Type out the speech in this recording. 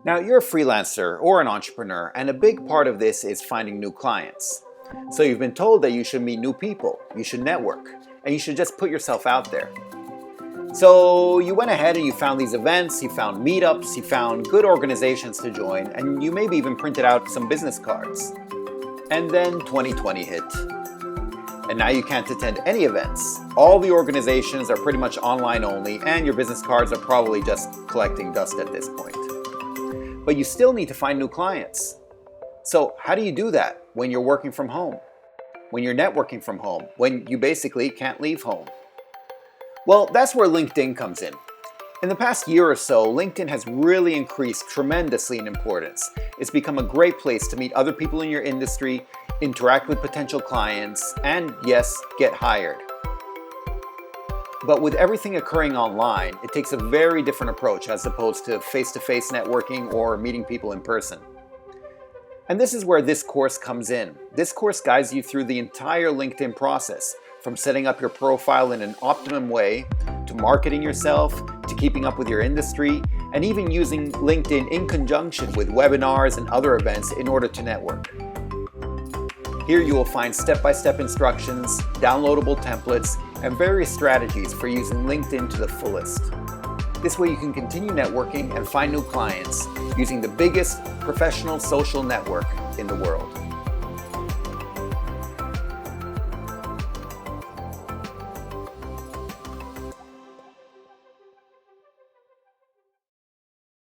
Now, you're a freelancer or an entrepreneur, and a big part of this is finding new clients. So you've been told that you should meet new people, you should network, and you should just put yourself out there. So you went ahead and you found these events, you found meetups, you found good organizations to join, and you maybe even printed out some business cards. And then 2020 hit. And now you can't attend any events. All the organizations are pretty much online only, and your business cards are probably just collecting dust at this point. But you still need to find new clients. So how do you do that when you're working from home? When you're networking from home? When you basically can't leave home? Well, that's where LinkedIn comes in. In the past year or so, LinkedIn has really increased tremendously in importance. It's become a great place to meet other people in your industry, interact with potential clients, and yes, get hired. But with everything occurring online, it takes a very different approach as opposed to face-to-face networking or meeting people in person. And this is where this course comes in. This course guides you through the entire LinkedIn process, from setting up your profile in an optimum way, to marketing yourself, to keeping up with your industry, and even using LinkedIn in conjunction with webinars and other events in order to network. Here you will find step-by-step instructions, downloadable templates, and various strategies for using LinkedIn to the fullest. This way you can continue networking and find new clients using the biggest professional social network in the world.